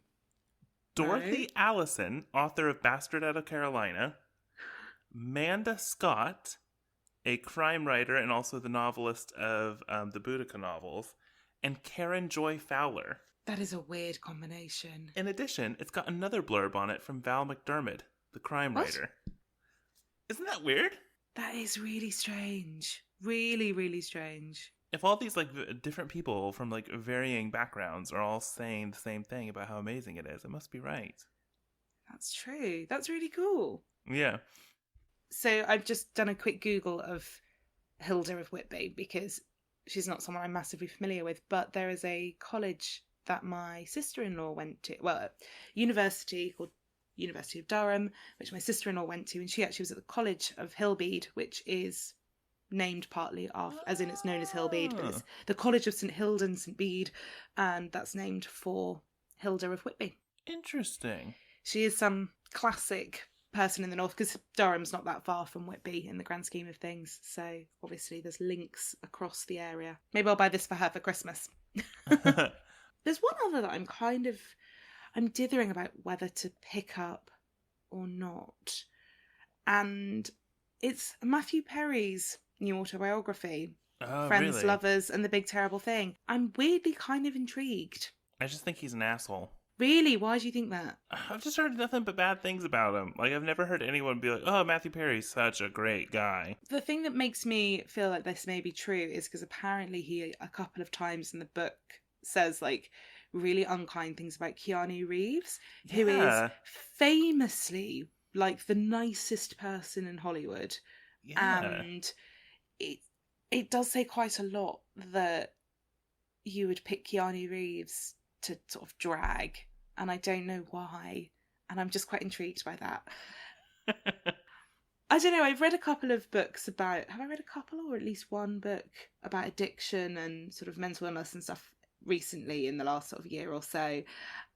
Dorothy Allison, author of Bastard Out of Carolina, Manda Scott, a crime writer and also the novelist of the Boudica novels, and Karen Joy Fowler. That is a weird combination. In addition, it's got another blurb on it from Val McDermid, the crime writer. Isn't that weird? That is really strange. Really, really strange. If all these like different people from like varying backgrounds are all saying the same thing about how amazing it is, it must be right. That's true. That's really cool. Yeah. So I've just done a quick Google of Hilda of Whitby because she's not someone I'm massively familiar with, but there is a college that my sister-in-law went to, well, a university called University of Durham, which my sister-in-law went to, and she actually was at the College of Hilbead, which is named partly off, as in it's known as Hilbead, but it's the College of St Hild and St Bede, and that's named for Hilda of Whitby. Interesting. She is some classic person in the north, because Durham's not that far from Whitby in the grand scheme of things, so obviously there's links across the area. Maybe I'll buy this for her for Christmas. There's one other that I'm dithering about whether to pick up or not, and it's Matthew Perry's new autobiography, Friends, really? Lovers, and the Big Terrible Thing. I'm weirdly kind of intrigued. I just think he's an asshole. Really? Why do you think that? I've just heard nothing but bad things about him. Like, I've never heard anyone be like, oh, Matthew Perry's such a great guy. The thing that makes me feel like this may be true is because apparently he, a couple of times in the book, says, like, really unkind things about Keanu Reeves, who is famously, like, the nicest person in Hollywood. Yeah. And it does say quite a lot that you would pick Keanu Reeves to sort of drag, and I don't know why, and I'm just quite intrigued by that. I don't know, I've read a couple of books about, have I read a couple or at least one book about addiction and sort of mental illness and stuff recently in the last sort of year or so,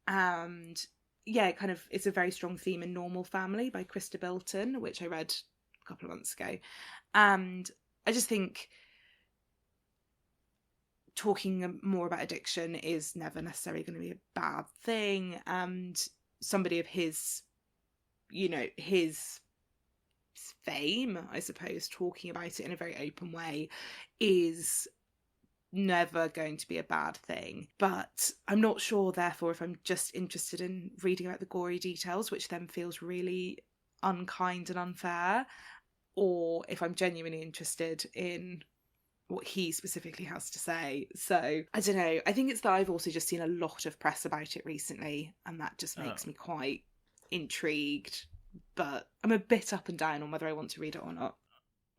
and yeah, it's a very strong theme in Normal Family by Chrysta Bilton, which I read a couple of months ago, and I just think talking more about addiction is never necessarily going to be a bad thing, and somebody of his his fame, I suppose, talking about it in a very open way is never going to be a bad thing. But I'm not sure, therefore, if I'm just interested in reading about the gory details, which then feels really unkind and unfair, or if I'm genuinely interested in what he specifically has to say. So I don't know. I think it's that I've also just seen a lot of press about it recently, and that just makes me quite intrigued. But I'm a bit up and down on whether I want to read it or not.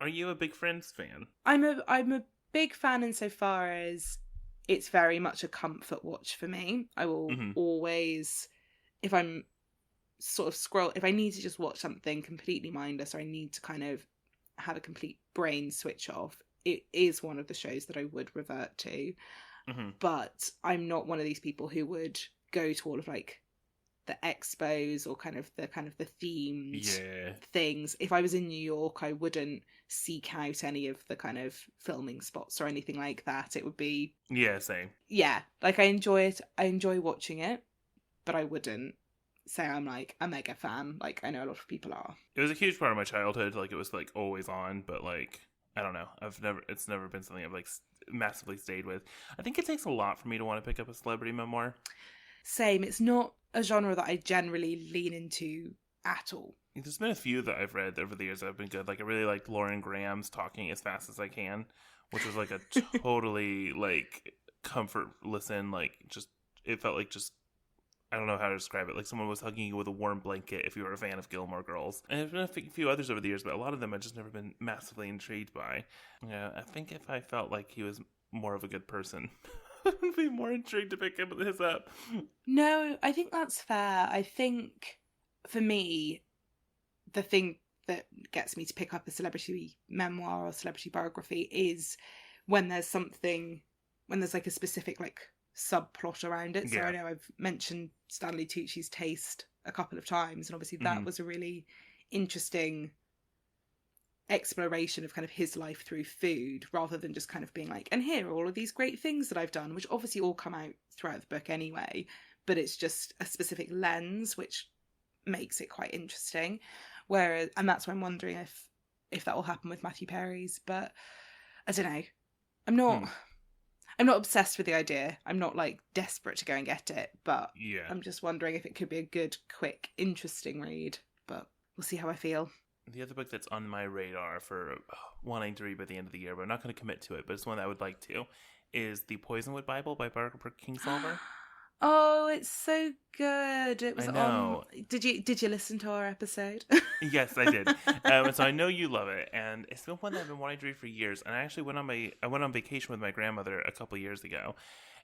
Are you a big Friends fan? I'm a big fan insofar as it's very much a comfort watch for me. I will always, if I'm sort of if I need to just watch something completely mindless, or I need to kind of have a complete brain switch off, it is one of the shows that I would revert to. But I'm not one of these people who would go to all of like the expos or kind of the themed things. If I was in New York, I wouldn't seek out any of the kind of filming spots or anything like that. It would be same. Like I enjoy it. I enjoy watching it, but I wouldn't say I'm like a mega fan. Like I know a lot of people are. It was a huge part of my childhood. Like it was like always on, but like I don't know. It's never been something I've like massively stayed with. I think it takes a lot for me to want to pick up a celebrity memoir. Same. It's not a genre that I generally lean into at all. There's been a few that I've read over the years that have been good. Like I really liked Lauren Graham's Talking as Fast as I Can, which was like a totally like comfort listen. Like just it felt like just I don't know how to describe it. Like someone was hugging you with a warm blanket if you were a fan of Gilmore Girls. And there's been a few others over the years, but a lot of them I've just never been massively intrigued by. Yeah, I think if I felt like he was more of a good person, I would be more intrigued to pick his up. No, I think that's fair. I think for me, the thing that gets me to pick up a celebrity memoir or celebrity biography is when there's like a specific like subplot around it. So I know I've mentioned Stanley Tucci's Taste a couple of times, and obviously that was a really interesting exploration of kind of his life through food, rather than just kind of being like, and here are all of these great things that I've done, which obviously all come out throughout the book anyway, but it's just a specific lens which makes it quite interesting. Whereas, and that's why I'm wondering if that will happen with Matthew Perry's, but I don't know. I'm not obsessed with the idea. I'm not like desperate to go and get it, but I'm just wondering if it could be a good, quick, interesting read. But we'll see how I feel. The other book that's on my radar for wanting to read by the end of the year, but I'm not going to commit to it, but it's one that I would like to, is the Poisonwood Bible by Barbara Kingsolver. Oh, it's so good. It was on. Did you listen to our episode? Yes, I did. And so I know you love it, and it's been one that I've been wanting to read for years. And I actually went on vacation with my grandmother a couple years ago,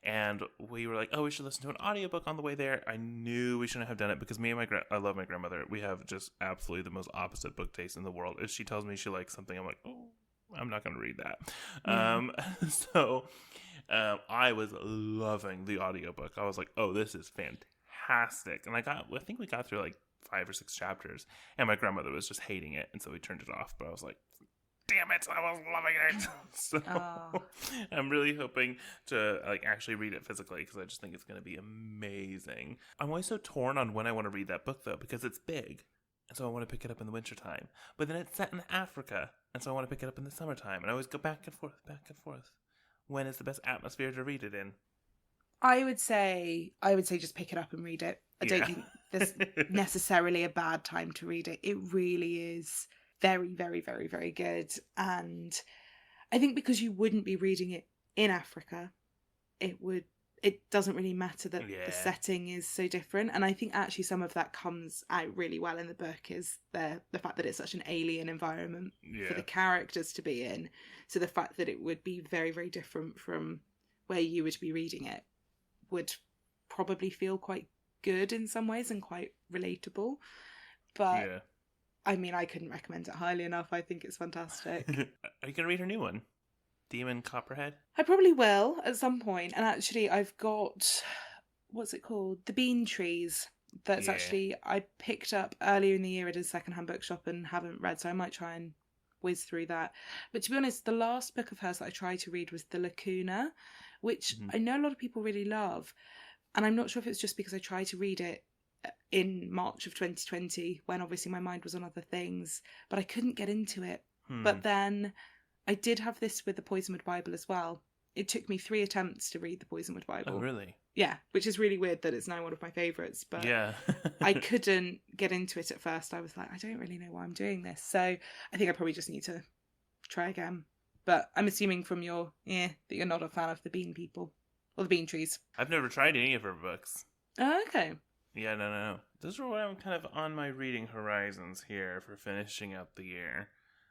and we were like, oh, we should listen to an audiobook on the way there. I knew we shouldn't have done it because me and I love my grandmother. We have just absolutely the most opposite book taste in the world. If she tells me she likes something, I'm like, oh, I'm not going to read that. I was loving the audiobook. I was like, oh, this is fantastic. And I think we got through like 5 or 6 chapters, and my grandmother was just hating it, and so we turned it off. But I was like, damn it, I was loving it. So I'm really hoping to like actually read it physically, because I just think it's going to be amazing. I'm always so torn on when I want to read that book, though, because it's big. And so I want to pick it up in the wintertime. But then it's set in Africa, and so I want to pick it up in the summertime. And I always go back and forth. When is the best atmosphere to read it in? I would say just pick it up and read it. I don't think there's necessarily a bad time to read it. It really is very, very, very, very good. And I think because you wouldn't be reading it in Africa, it doesn't really matter that the setting is so different. And I think actually some of that comes out really well in the book, is the fact that it's such an alien environment for the characters to be in. So the fact that it would be very, very different from where you would be reading it would probably feel quite good in some ways and quite relatable. But I mean, I couldn't recommend it highly enough. I think it's fantastic. Are you going to read her new one? Demon Copperhead? I probably will at some point. And actually I've got, what's it called? The Bean Trees. That's actually, I picked up earlier in the year at a secondhand bookshop and haven't read, so I might try and whiz through that. But to be honest, the last book of hers that I tried to read was The Lacuna, which I know a lot of people really love. And I'm not sure if it's just because I tried to read it in March of 2020 when obviously my mind was on other things, but I couldn't get into it. But then I did have this with the Poisonwood Bible as well. It took me 3 attempts to read the Poisonwood Bible. Oh, really? Yeah, which is really weird that it's now one of my favourites. But yeah. I couldn't get into it at first. I was like, I don't really know why I'm doing this. So I think I probably just need to try again. But I'm assuming from your that you're not a fan of the bean people or the bean trees. I've never tried any of her books. Oh, okay. Yeah, no. Those are what I'm kind of on my reading horizons here for finishing up the year.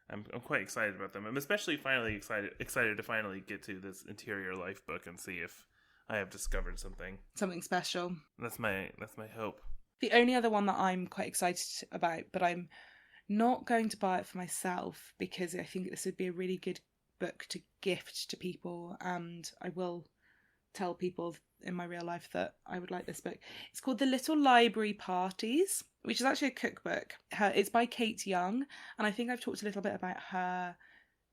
I'm quite excited about them. I'm especially finally excited to finally get to this Interior Life book and see if I have discovered something special. That's my hope. The only other one that I'm quite excited about, but I'm not going to buy it for myself because I think this would be a really good book to gift to people, and I will tell people in my real life that I would like this book. It's called The Little Library Parties, which is actually a cookbook. It's by Kate Young, and I think I've talked a little bit about her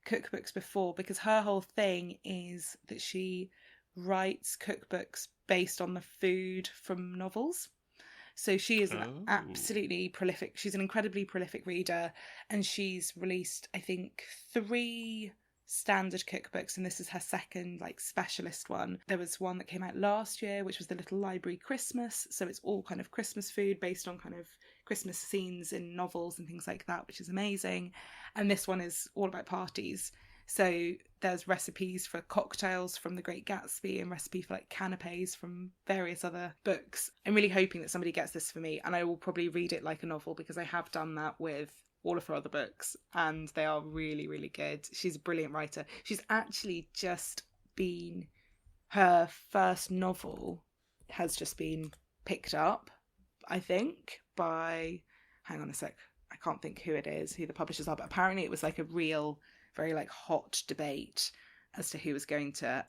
cookbooks before because her whole thing is that she writes cookbooks based on the food from novels. So she is an absolutely prolific, she's an incredibly prolific reader, and she's released, I think, 3 standard cookbooks, and this is her second specialist one. There was one that came out last year which was The Little Library Christmas, so it's all kind of Christmas food based on kind of Christmas scenes in novels and things like that, which is amazing. And this one is all about parties, so there's recipes for cocktails from The Great Gatsby and recipe for canapes from various other books. I'm really hoping that somebody gets this for me, and I will probably read it like a novel because I have done that with all of her other books, and they are really, really good. She's a brilliant writer. She's actually just been, her first novel has just been picked up, I think, by, hang on a sec, I can't think who it is, who the publishers are, but apparently it was a real, very hot debate as to who was going to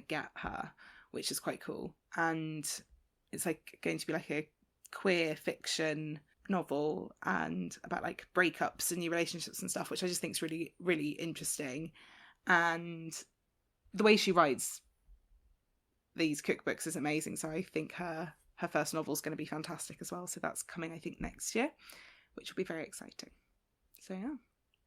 get her, which is quite cool. And it's going to be a queer fiction novel and about breakups and new relationships and stuff, which I just think is really, really interesting. And the way she writes these cookbooks is amazing, so I think her first novel is going to be fantastic as well. So that's coming, I think, next year, which will be very exciting. So yeah.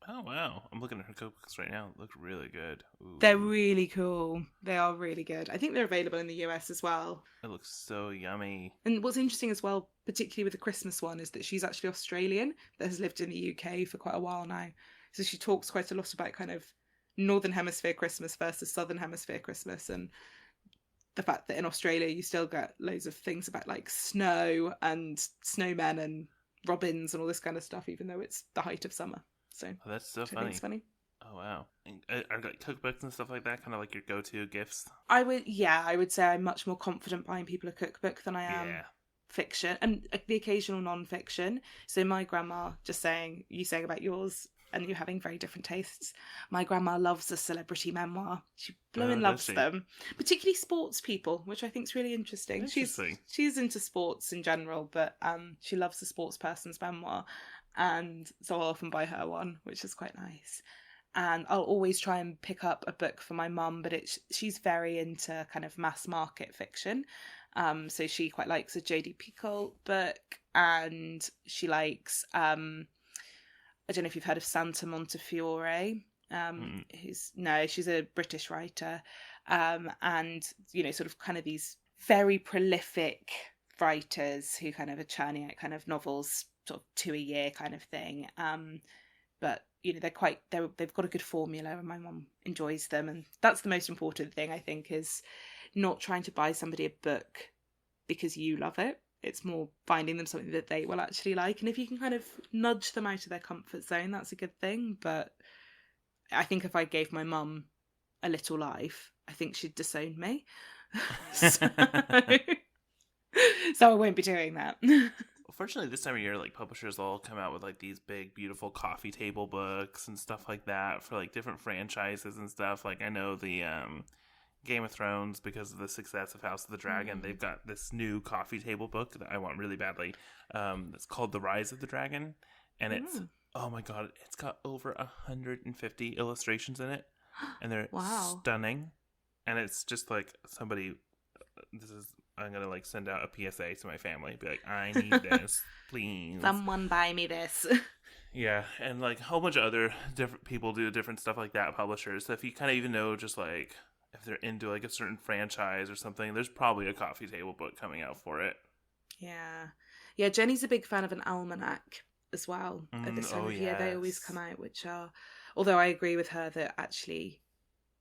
Oh wow, I'm looking at her cookbooks right now. They look really good. Ooh. They're really cool. They are really good. I think they're available in the US as well. It looks so yummy. And what's interesting as well, particularly with the Christmas one, is that she's actually Australian that has lived in the UK for quite a while now. So she talks quite a lot about kind of Northern Hemisphere Christmas versus Southern Hemisphere Christmas, and the fact that in Australia you still get loads of things about snow and snowmen and robins and all this kind of stuff, even though it's the height of summer. So that's so funny. I think it's funny. Oh wow! Are cookbooks and stuff like that kind of your go-to gifts? I would say I'm much more confident buying people a cookbook than I am fiction, and the occasional non-fiction. So my grandma, you saying about yours and you having very different tastes. My grandma loves a celebrity memoir. She loves them, particularly sports people, which I think is really interesting. She's into sports in general, but she loves a sports person's memoir. And so I'll often buy her one, which is quite nice. And I'll always try and pick up a book for my mum, but she's very into kind of mass market fiction. So she quite likes a J.D. Picoult book, and she likes, I don't know if you've heard of Santa Montefiore. She's a British writer. And, sort of kind of these very prolific writers who kind of are churning out kind of novels, sort of 2 a year kind of thing. But they've got a good formula, and my mum enjoys them, and that's the most important thing, I think, is not trying to buy somebody a book because you love it. It's more finding them something that they will actually like, and if you can kind of nudge them out of their comfort zone, that's a good thing. But I think if I gave my mum A Little Life, I think she'd disown me. So I won't be doing that. Fortunately, this time of year, publishers all come out with these big, beautiful coffee table books and stuff like that for different franchises and stuff. I know the Game of Thrones, because of the success of House of the Dragon, they've got this new coffee table book that I want really badly. It's called The Rise of the Dragon, and it's oh my god, it's got over 150 illustrations in it, and they're stunning. And it's just somebody. This is I'm gonna like send out a PSA to my family, be like, I need this, please. Someone buy me this. Yeah, and like a whole bunch of other different people do different stuff like that, publishers. So if you kind of even know just like if they're into like a certain franchise or something, there's probably a coffee table book coming out for it. Yeah, Jenny's a big fan of an almanac as well. At this time of year, they always come out, which are, although I agree with her that actually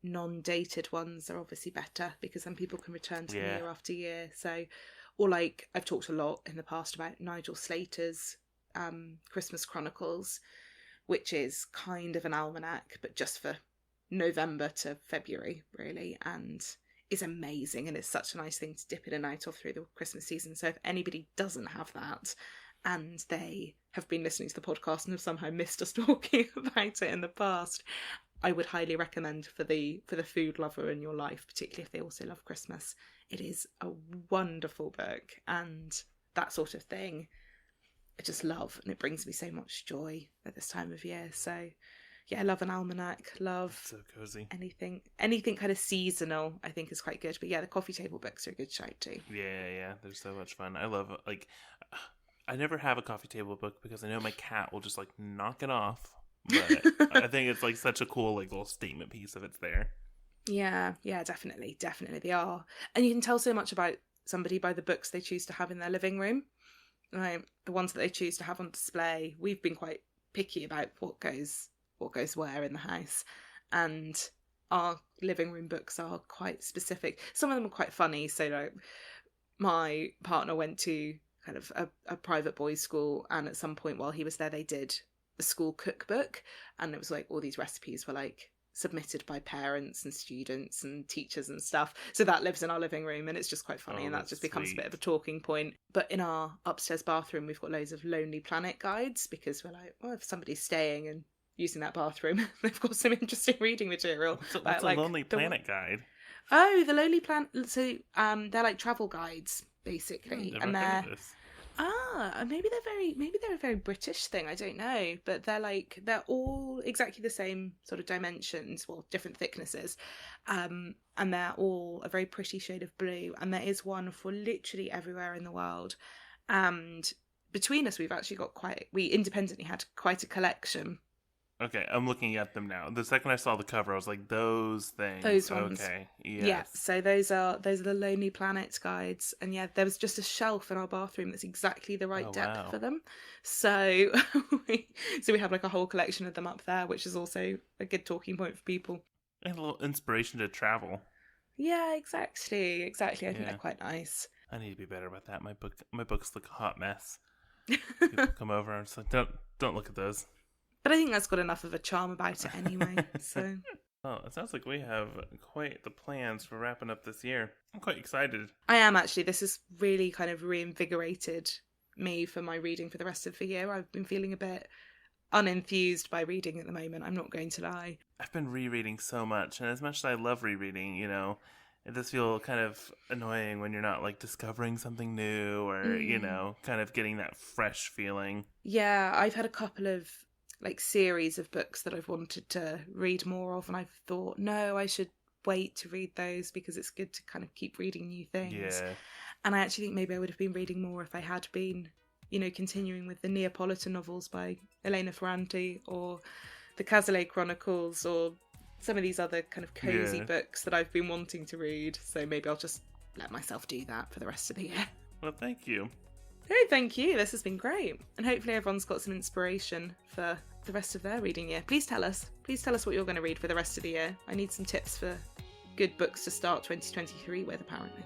non-dated ones are obviously better because then people can return to them year after year. So, or like I've talked a lot in the past about Nigel Slater's Christmas Chronicles, which is kind of an almanac but just for November to February really, and is amazing, and it's such a nice thing to dip in and out of through the Christmas season. So if anybody doesn't have that and they have been listening to the podcast and have somehow missed us talking about it in the past, I would highly recommend for the food lover in your life, particularly if they also love Christmas. It is a wonderful book, and that sort of thing I just love, and it brings me so much joy at this time of year. So yeah, I love an almanac, love so cozy. Anything kind of seasonal I think is quite good. But yeah, the coffee table books are a good shout too. Yeah, they're so much fun. I love, like, I never have a coffee table book because I know my cat will just like knock it off. But I think it's like such a cool like little statement piece if it's there. Yeah, definitely they are. And you can tell so much about somebody by the books they choose to have in their living room. Like the ones that they choose to have on display. We've been quite picky about what goes where in the house, and our living room books are quite specific. Some of them are quite funny. So like my partner went to kind of a private boys' school, and at some point while he was there they did a school cookbook, and it was like all these recipes were like submitted by parents and students and teachers and stuff. So that lives in our living room, and it's just quite funny, and that just becomes a bit of a talking point. But in our upstairs bathroom we've got loads of Lonely Planet guides, because we're like, well, if somebody's staying and using that bathroom, they've got some interesting reading material. What's a Lonely Planet guide? Oh, the Lonely Planet. So they're like travel guides basically, and they're maybe they're a very British thing, I don't know, but they're all exactly the same sort of dimensions, well, different thicknesses, and they're all a very pretty shade of blue, and there is one for literally everywhere in the world. And between us we've actually got we independently had quite a collection. Okay, I'm looking at them now. The second I saw the cover, I was like, those things. Those ones. Okay, yes. Yeah, so those are the Lonely Planet guides. And yeah, there was just a shelf in our bathroom that's exactly the right depth for them. So we have like a whole collection of them up there, which is also a good talking point for people. And a little inspiration to travel. Yeah, exactly. I think they're quite nice. I need to be better about that. My books look a hot mess. People come over and it's like, don't look at those. But I think that's got enough of a charm about it anyway. So. Oh, it sounds like we have quite the plans for wrapping up this year. I'm quite excited. I am actually. This has really kind of reinvigorated me for my reading for the rest of the year. I've been feeling a bit unenthused by reading at the moment, I'm not going to lie. I've been rereading so much, and as much as I love rereading, it does feel kind of annoying when you're not like discovering something new or, kind of getting that fresh feeling. Yeah, I've had a couple of like series of books that I've wanted to read more of, and I've thought, no, I should wait to read those because it's good to kind of keep reading new things. Yeah. And I actually think maybe I would have been reading more if I had been, continuing with the Neapolitan novels by Elena Ferranti or the Cazalet Chronicles or some of these other kind of cozy books that I've been wanting to read. So maybe I'll just let myself do that for the rest of the year. Well, thank you. Oh, thank you. This has been great. And hopefully everyone's got some inspiration for the rest of their reading year. Please tell us what you're going to read for the rest of the year. I need some tips for good books to start 2023 with, apparently.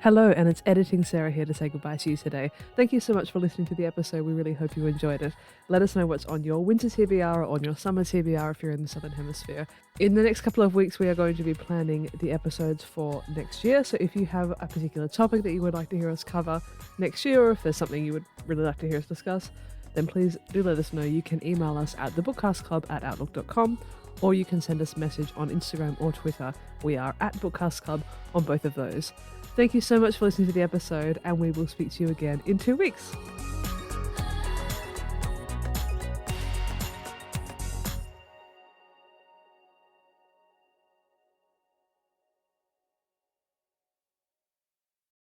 Hello, and it's Editing Sarah here to say goodbye to you today. Thank you so much for listening to the episode. We really hope you enjoyed it. Let us know what's on your winter TBR or on your summer TBR if you're in the Southern Hemisphere. In the next couple of weeks, we are going to be planning the episodes for next year. So if you have a particular topic that you would like to hear us cover next year, or if there's something you would really like to hear us discuss, then please do let us know. You can email us at thebookcastclub@outlook.com, or you can send us a message on Instagram or Twitter. We are at Bookcast on both of those. Thank you so much for listening to the episode, and we will speak to you again in 2 weeks.